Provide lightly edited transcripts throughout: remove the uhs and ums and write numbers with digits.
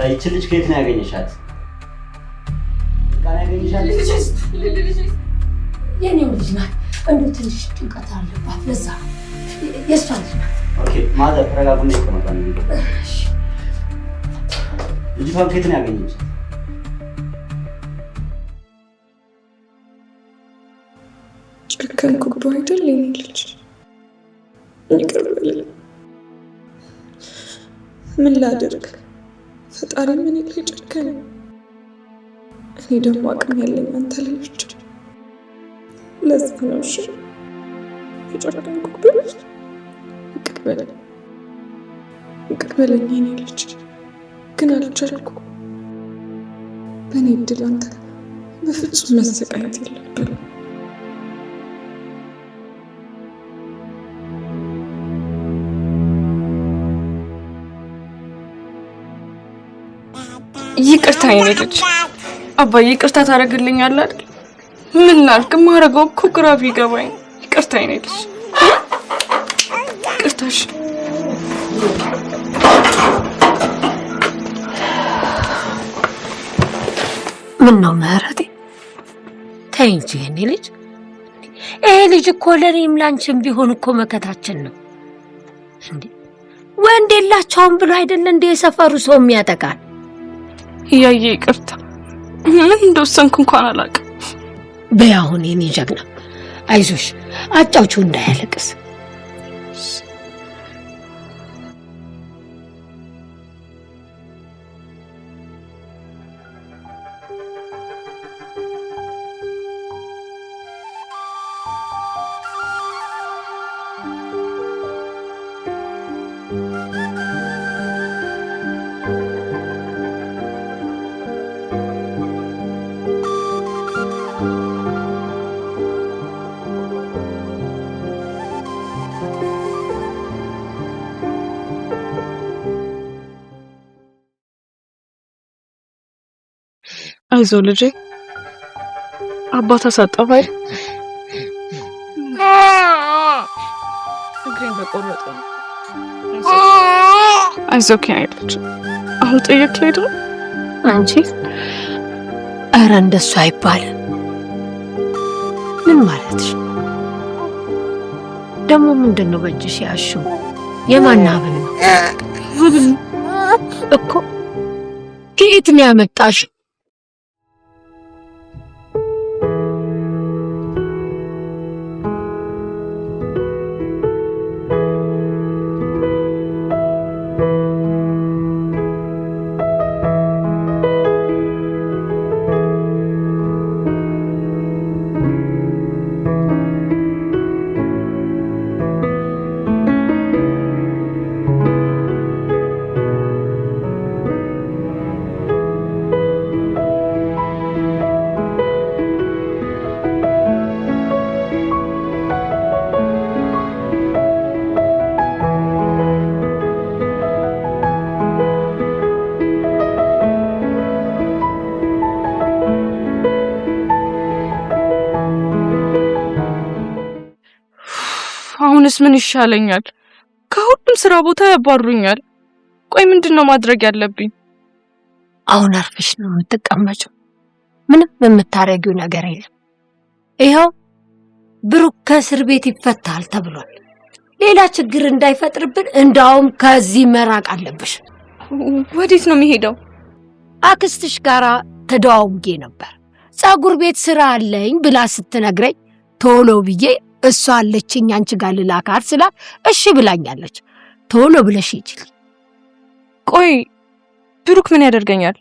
ይቺ ልጅ ከየት ነው ያገኘሻት? ካና ያገኘሻት? የኔው ልጅ ናት። እንደው ትንሽ ጭንቀት አለባት ለዛ የሷ ልጅ ናት። ኦኬ ማዘር ተረጋጉና ይቀመጣ ነው። እሺ ልጅቷን ከየት ነው ያገኘሻት? ጨከንኩብህ አይደል የኔ ልጅ? ይቅር በለኝ። ምን ላድርግ? ፈጣሪ ምን ላይ ጨከነ? እኔ ደግሞ አቅም ያለኝ አንተ ላይ ብቻ። ለዛ ነው እሺ የጨከንኩብህ። ይቅር በለኝ፣ ይቅር በለኝ የኔ ልጅ። ግን አልቻልኩም። በእኔ እድል አንተ በፍጹም መሰቃየት የለብህም። ይቅርታ የኔ ልጅ። አባዬ ይቅርታ ታደርግልኛለህ አይደል? ምን ላድርግ? ማረገው እኮ ግራ ቢገባኝ። ይቅርታ የኔ ልጅ፣ ይቅርታሽ። ምን ነው ምህረቴ? ተይ እንጂ የኔ ልጅ። ይሄ ልጅ እኮ ለኔም ላንቺም ቢሆን እኮ መከታችን ነው እንዴ። ወንድ የላቸውም ብሎ አይደል እንደ የሰፈሩ ሰው የሚያጠቃል። ያዬ ይቅርታ፣ ምን እንደወሰንኩ እንኳን አላውቅም። በያሁን የኔ ጀግና አይዞሽ፣ አጫውቹ እንዳያለቅስ። አይዞህ ልጄ፣ አባት አሳጠባይ እግሬን በቆረጠው። አይዞህ የኔ ልጅ። አሁን ጥየቅ ሄዶ አንቺ ኧረ እንደሱ አይባልም። ምን ማለትሽ ደግሞ? ምንድነው በእጅሽ ያሽው? የማን ሀብል ነው እኮ? ከየት ነው ያመጣሽው? አሁንስ ምን ይሻለኛል? ከሁሉም ስራ ቦታ ያባሩኛል። ቆይ ምንድነው ማድረግ ያለብኝ? አሁን አርፈሽ ነው የምትቀመጪው። ምንም የምታረጊው ነገር የለም። ይሄው ብሩክ ከእስር ቤት ይፈታል ተብሏል። ሌላ ችግር እንዳይፈጥርብን እንዳውም ከዚህ መራቅ አለብሽ። ወዴት ነው የሚሄደው? አክስትሽ ጋራ ተደዋውጌ ነበር። ጸጉር ቤት ስራ አለኝ ብላ ስትነግረኝ ቶሎ ብዬ እሷ አለችኝ አንቺ ጋር ልላካት ስላት እሺ ብላኛለች። ቶሎ ብለሽ ይችል። ቆይ ብሩክ ምን ያደርገኛል?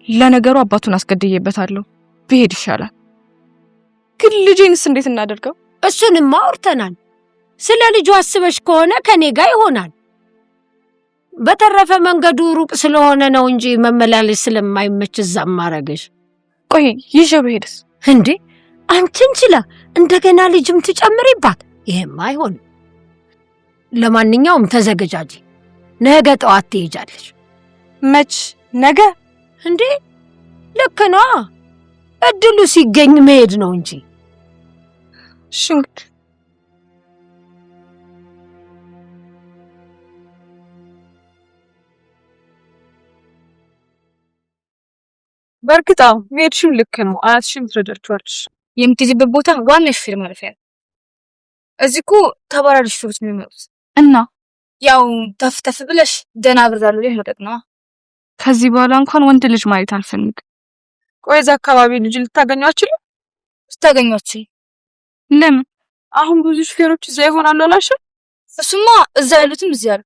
ለነገሩ አባቱን አስገድዬበታለሁ። ብሄድ ይሻላል። ግን ልጄንስ እንዴት እናደርገው? እሱንም አውርተናል። ስለ ልጁ አስበሽ ከሆነ ከኔ ጋር ይሆናል። በተረፈ መንገዱ ሩቅ ስለሆነ ነው እንጂ መመላለስ ስለማይመች እዛም ማረግሽ። ቆይ ይዤው ብሄድስ? እንዴ አንቺን ችላ እንደገና ልጅም ትጨምሪባት? ይሄማ አይሆንም። ለማንኛውም ተዘገጃጂ። ነገ ጠዋት ትሄጃለሽ። መች ነገ? እንዴ ልክ ነው። እድሉ ሲገኝ መሄድ ነው እንጂ። ሽንክ በርግጣው ሄድሽም ልክ ነው። አያትሽም ትረዳችኋለሽ። የምትይዝበት ቦታ ዋና ሹፌር ማረፊያ ነው። እዚህ እኮ ተባራሪ ሹፌሮች ነው የሚመጡት እና ያው ተፍ ብለሽ ደህና ብራሉ ላይ ለቀቅ ነው። ከዚህ በኋላ እንኳን ወንድ ልጅ ማየት አልፈልግም። ቆይ እዛ አካባቢ ልጅ ልታገኟችሁ? ለምን? አሁን ብዙ ሹፌሮች እዛ ይሆናሉ አላልሽም? እሱማ እዛ ያሉትም እዚህ ያሉ።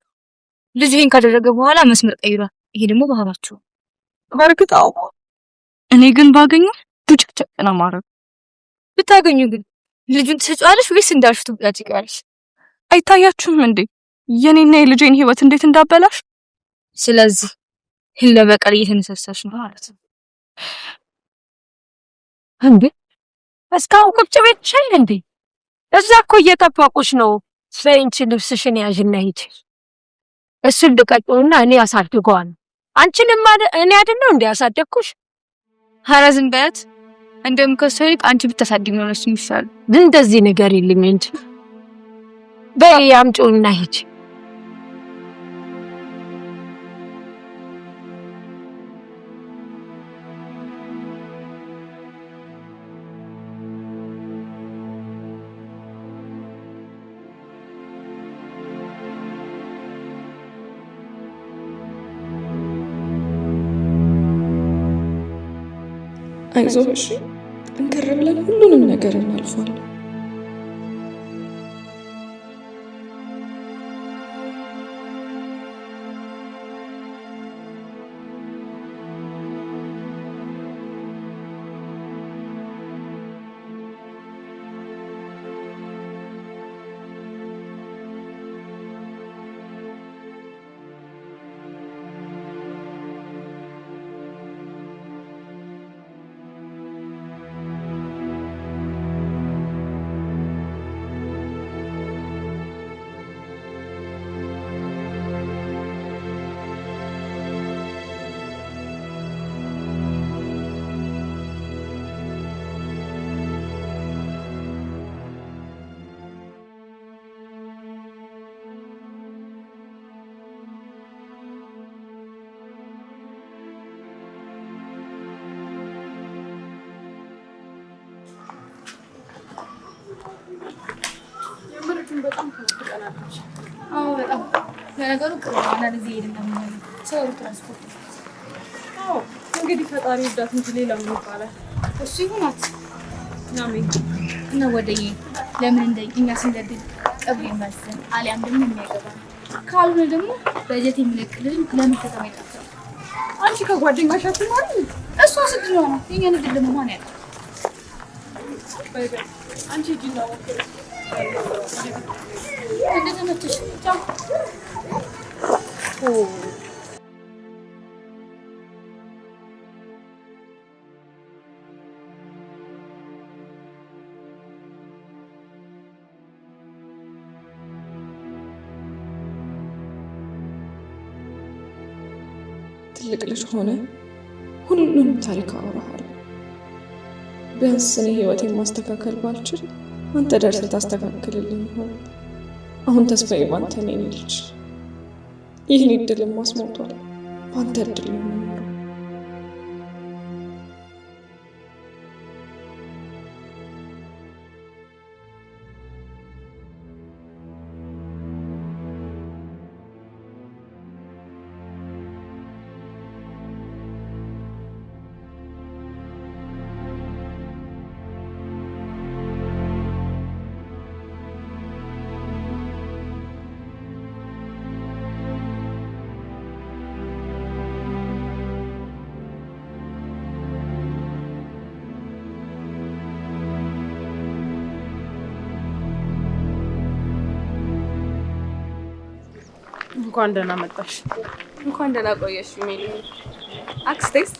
ልጁ ይሄን ካደረገ በኋላ መስመር ቀይሯል። ይሄ ደግሞ ባህላችሁ። በርግጣው እኔ ግን ባገኙ ዱጭጭቅ ነው ማረግ። ብታገኙ ግን ልጁን ትሰጫለሽ ወይስ እንዳልሽ ትብቃጭቃለሽ? አይታያችሁም እንዴ የኔና የልጄን ህይወት እንዴት እንዳበላሽ? ስለዚህ ለበቀል እየተነሳሳሽ ነው ማለት ነው እንዴ? እስካሁን ቁጭ ቤት ሻል እንዴ? እዛ እኮ እየጠበቁሽ ነው። ፈንቺ ልብስሽን ያዥና ሂጂ። እሱን ልቀቂውና እኔ አሳድገዋለሁ። አንቺንም እኔ አይደለሁ እንዴ ያሳደግኩሽ? ኧረ ዝም በያት። እንደውም ከእሷ ይልቅ አንቺ ብታሳድጊ ነው እሱ የሚሻለው። እንደዚህ ነገር የለም እንጂ በይ አምጪውና ሂጂ። አይዞሽ፣ ጠንከር ብለን ሁሉንም ነገር እናልፋለን። በጣም ተቀናለች። አዎ በጣም ለነገሩ ቅርባና ለዚህ ይሄድና ሰው ትራንስፖርት። አዎ እንግዲህ ፈጣሪ ይርዳት እንጂ ሌላ ምን ይባላል? እሱ ይሁናት። አሜን። እና ወደዬ ለምን እንደኛ ስንገድል ቀብሬ መስል አሊያም ደግሞ የሚያገባ ካልሆነ ደግሞ በጀት የሚለቅልን ለምን ከተማ ይጣጣል? አንቺ ከጓደኛሽ አትማሪ? እሷ ስድል ነው የኛ ንግድ ደግሞ ማን ያውቃል? በይ አንቺ ጂና ወከረ እንደተመቸሽ ቻው። ትልቅ ልጅ ሆነ ሁሉንም ታሪክ አወራሃል። ቢያንስ እኔ ህይወቴን ማስተካከል ባልችል አንተ ደርሰህ ታስተካክልልኝ ይሆን? አሁን ተስፋዬ ባንተ ነኝ ልጅ። ይህን እድልም ማስሞቷል። ባንተ እድል ነው የምኖረው። እንኳን ደህና መጣሽ። እንኳን ደህና ቆየሽ ሜሊ። አክስቴስ?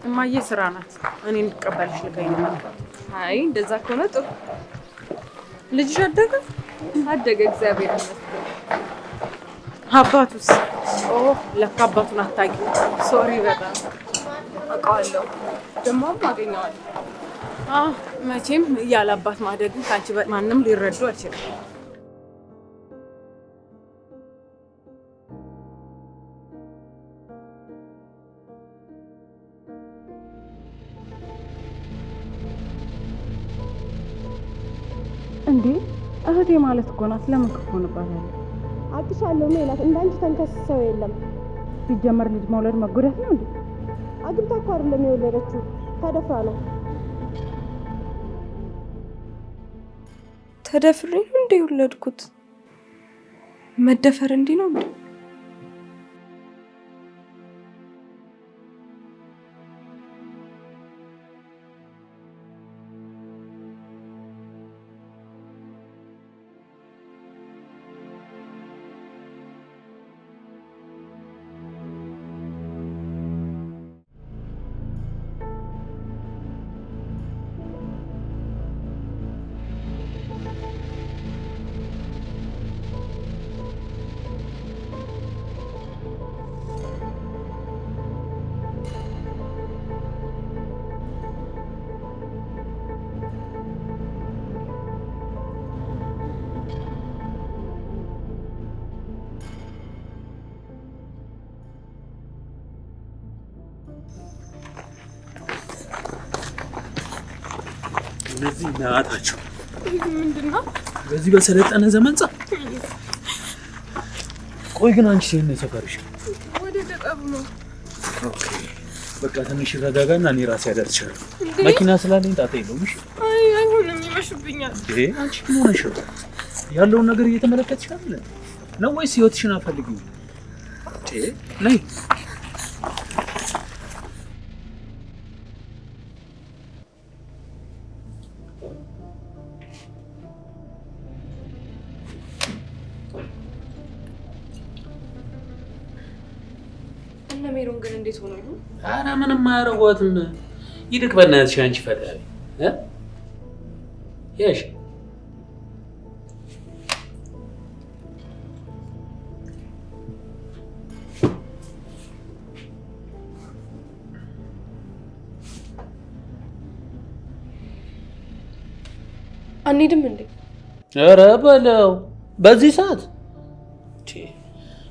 እማዬ ስራ ናት። እኔ እንድቀበልሽ ልከኝ ነው። አይ እንደዛ ከሆነ ጥሩ። ልጅሽ አደገ? አደገ፣ እግዚአብሔር ይመስገን። አባቱስ? ኦ ለካ አባቱን አታውቂም። ሶሪ በጣም አውቀዋለሁ፣ ደግሞም አገኘዋለሁ። መቼም ያለ አባት ማደግን ከአንቺ ማንም ሊረዱ አይችልም። እንዴ እህቴ ማለት እኮ ናት። ለምን ክፉ ሆነባታለሁ? አቅሻለሁ ሜላት፣ እንዳንቺ ተንከስሰው የለም። ሲጀመር ልጅ መውለድ መጎዳት ነው እንዴ? አግብታ እኮ አይደለም የወለደችው፣ ተደፍራ ነው። ተደፍሬ ነው እንዴ የወለድኩት? መደፈር እንዲህ ነው እንዴ? እነዚህ ናታቸው ምንድነው? በዚህ በሰለጠነ ዘመን ቆይ ግን አንቺ ሲል ነው ሰፈርሽ? ወደ ገጠሩ ነው። ኦኬ በቃ ትንሽ ረጋጋና እኔ ራሴ አደርሻለሁ። መኪና ስላለኝ ጣጣ የለውም። እሺ አይ አይሆንም፣ ይመሽብኛል። አንቺ ምን ሆነሽ ነው? ያለውን ነገር እየተመለከትሽ አይደል ነው ወይስ ህይወትሽን አፈልጊው? ነይ ሜሮን ግን እንዴት ሆኖ ነው? ኧረ ምንም አያረጓትም። ይልቅ በእናትሽ አንቺ ፈጣሪ ያሽ አንሄድም እንዴ? ኧረ በለው በዚህ ሰዓት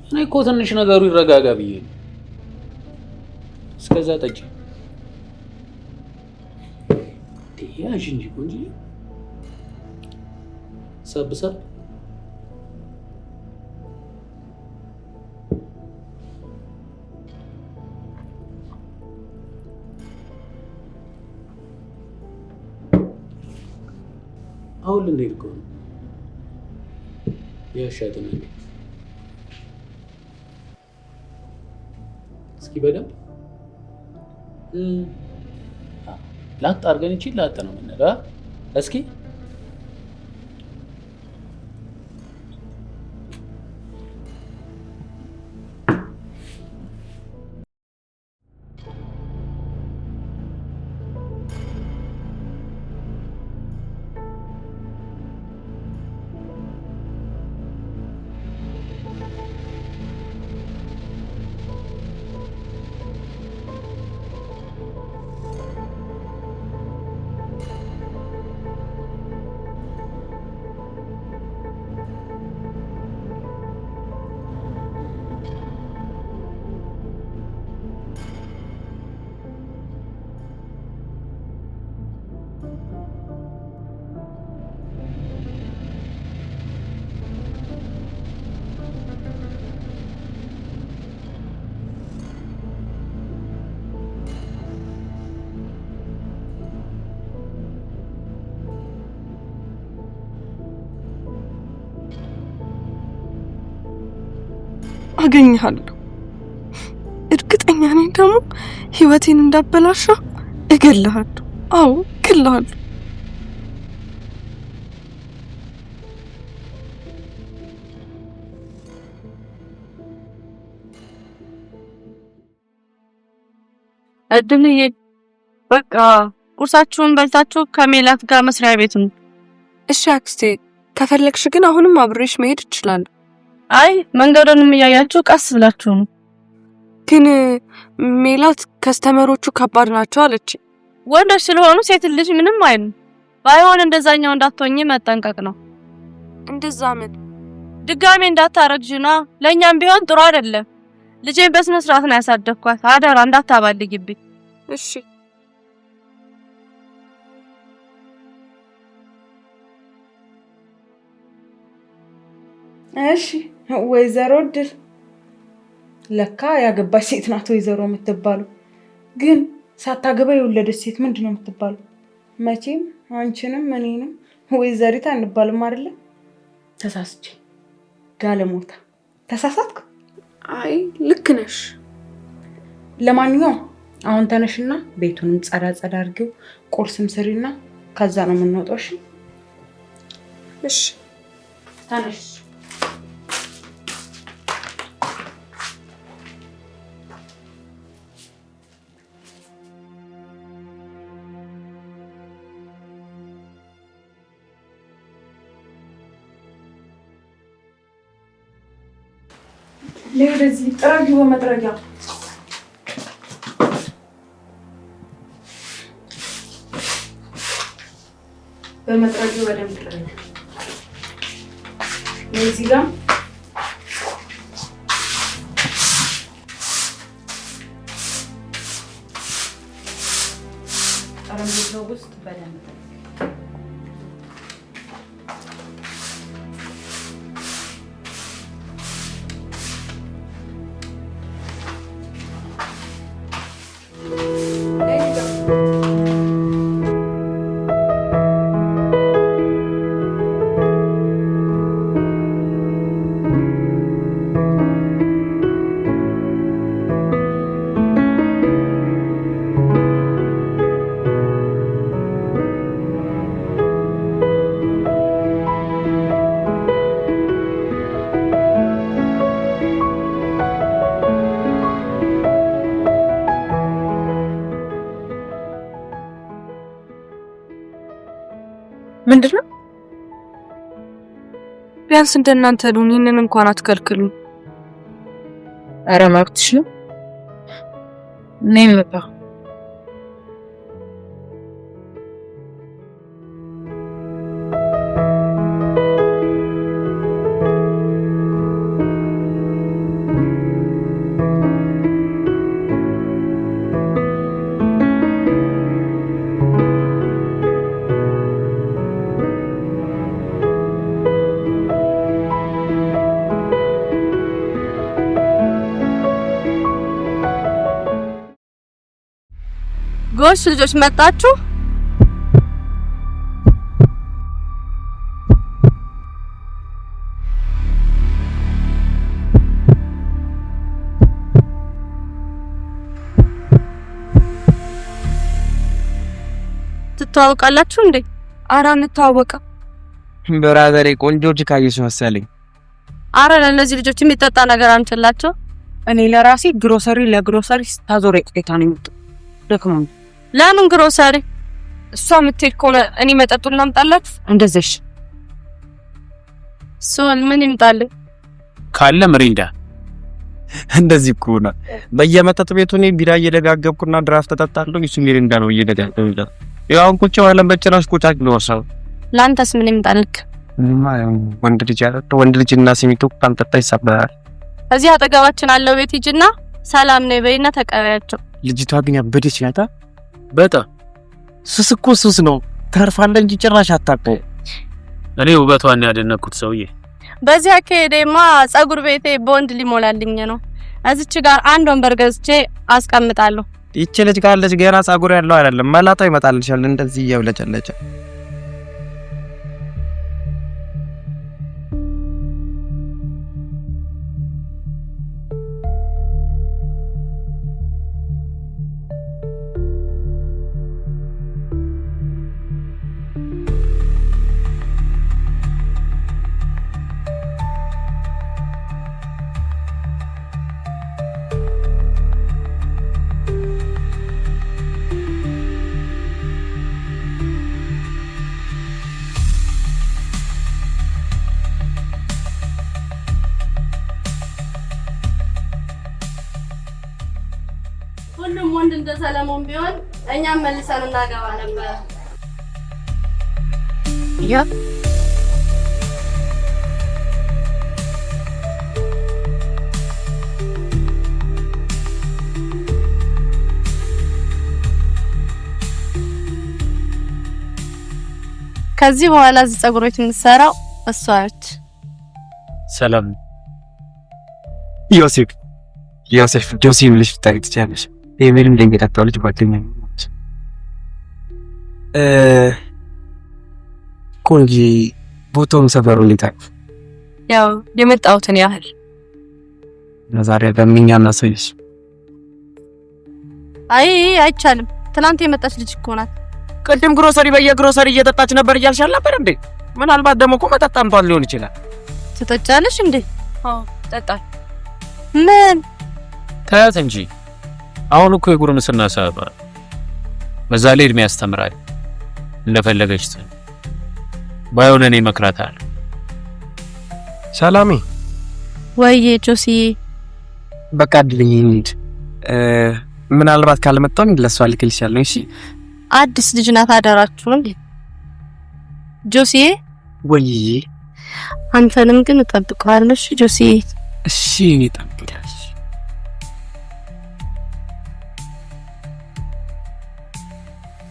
እኔ እኮ ትንሽ ነገሩ ይረጋጋ ብዬ ነው። እስከዛ ጠጪ ያዥ እንጂ ቆንጆ ሰብሰብ አሁን ልንሄድ እኮ ነው። ያሻተና እስኪ በደንብ ላጥ አድርገን እንጂ ላጥ ነው የምንለው። እስኪ አገኘሃለሁ። እርግጠኛ ነኝ ደግሞ ህይወቴን እንዳበላሸው እገልሃለሁ። አዎ እገልሃለሁ። እድልዬ በቃ ቁርሳችሁን በልታችሁ ከሜላት ጋር መስሪያ ቤት ነው። እሺ አክስቴ፣ ከፈለግሽ ግን አሁንም አብሬሽ መሄድ እችላለሁ። አይ መንገዱንም እያያችሁ ቀስ ብላችሁ ነው። ግን ሜላት ከስተመሮቹ ከባድ ናቸው አለች። ወንዶች ስለሆኑ ሴት ልጅ ምንም አይሉ። ባይሆን እንደዛኛው እንዳትሆኚ መጠንቀቅ ነው። እንደዛ ምን ድጋሜ እንዳታረግጂና ለኛም ቢሆን ጥሩ አይደለም። ልጄን በስነ ስርዓት ነው ያሳደግኳት። አደራ እንዳታባልግብኝ እሺ። እሺ ወይዘሮ ድል ለካ ያገባች ሴት ናት ወይዘሮ የምትባሉ። ግን ሳታገባ የወለደች ሴት ምንድነው የምትባሉ? መቼም አንቺንም እኔንም ወይዘሪት አንባልም አይደለ? ተሳስቼ ጋለሞታ ተሳሳትኩ? አይ ልክ ነሽ። ለማንኛውም አሁን ተነሽና ቤቱንም ጸዳ ጸዳ አድርጊው፣ ቁርስም ስሪና ከዛ ነው የምንወጣው። እሺ እሺ ተነሽ። ለዚህ ጥራጊው በመጥረጊያ በመጥረጊያው በደንብ ጥረጊ። ለዚህ ጋር ጠረጴዛው ውስጥ በደንብ ምንድነው? ቢያንስ እንደናንተ ሉን ይሄንን እንኳን አትከልክሉ። ኧረ መብትሽ ነው። ነይ መጣ ጎሽ ልጆች መጣችሁ። ትተዋወቃላችሁ እንዴ? ኧረ እንተዋወቅም። ብራዘሬ ቆንጆች ካየሽ መሰለኝ። ኧረ ለእነዚህ ልጆች የሚጠጣ ነገር አምጪላቸው። እኔ ለራሴ ግሮሰሪ ለግሮሰሪ ስታዞር ቆይታ ነው የምትጠጣው። ደክሞ ለምን ግሮሰሪ? እሷ የምትሄድ ከሆነ እኔ መጠጡን ላምጣላት። እንደዚህ ሶል ምን ይምጣልኝ? ካለ ምሪንዳ። እንደዚህ እኮ ነው በየመጠጥ ቤቱ እኔ ቢራ እየደጋገብኩና ድራፍት ተጠጣለሁ። እሱ ምሪንዳ ነው እየደጋገበ ይላል። ያው ቁጭ ባለን በጭራሽ ቁጫጭ ነው ወርሳው። ላንተስ ምን ይምጣልክ? ወንድ ልጅ ያለው ወንድ ልጅና ሲሚቱ ካንጠጣ ይሰበራል። እዚህ አጠገባችን አለው ቤት ሂጂና ሰላም ነው በይና ተቀበያቸው። ልጅቷ ግን ያበደች ናታ። በጣም ሱስ እኮ ሱስ ነው። ተርፋለ እንጂ ጭራሽ አታውቀው። እኔ ውበቷን ያደነኩት ሰውዬ በዚህ አከሄደማ ጸጉር ቤቴ ቦንድ ሊሞላልኝ ነው። እዚች ጋር አንድ ወንበር ገዝቼ አስቀምጣለሁ። ይቺ ልጅ ካለች ገና ጸጉር ያለው አይደለም መላጣው ይመጣልሻል እንደዚህ እየብለጨለጨ። ሁሉም ወንድ እንደ ሰለሞን ቢሆን እኛም መልሰን እናገባ ነበር። ያ ከዚህ በኋላ እዚህ ጸጉር ቤት የምትሰራው እሷ ነች። ሰላም ዮሴፍ ጆሲ ብለሽ ብታይ ትችያለሽ። የሜሪ እንደሚታጣው ልጅ ጓደኛ ነች። ቆንጂ ቦታውን ሰፈሩ ሊታክ ያው የመጣሁትን ያህል ዛሬ በሚኛና ሰይስ አይ አይቻልም። ትናንት የመጣች ልጅ እኮ ናት። ቅድም ግሮሰሪ በየግሮሰሪ እየጠጣች ነበር እያልሻል ነበር እንዴ? ምናልባት ደግሞ እኮ መጠጥ አምጧል ሊሆን ይችላል። ትጠጫለሽ እንዴ? አዎ ጠጣል። ምን ታያት እንጂ አሁን እኮ የጉርምስና ሰበብ በዛ ላይ እድሜ ያስተምራል። እንደፈለገች ባይሆን እኔ እመክራታለሁ። ሰላሜ ወይዬ ጆሲ በቃ አድልኝ እንሂድ። ምናልባት ካልመጣን ለሷ ልክልሻለሁ። እሺ አዲስ ልጅ ናት አደራችሁን ጆሲ። ወይዬ አንተንም ግን እጠብቀዋለሁ ጆሲ። እሺ እጠብቅሻለሁ።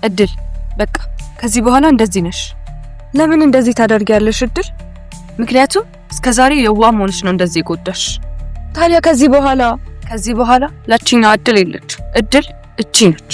እድል በቃ ከዚህ በኋላ እንደዚህ ነሽ። ለምን እንደዚህ ታደርጊያለሽ እድል? ምክንያቱም እስከዛሬ የዋህ መሆንሽ ነው እንደዚህ የጎዳሽ። ታዲያ ከዚህ በኋላ ላችኛው እድል የለች። እድል እቺ ነች።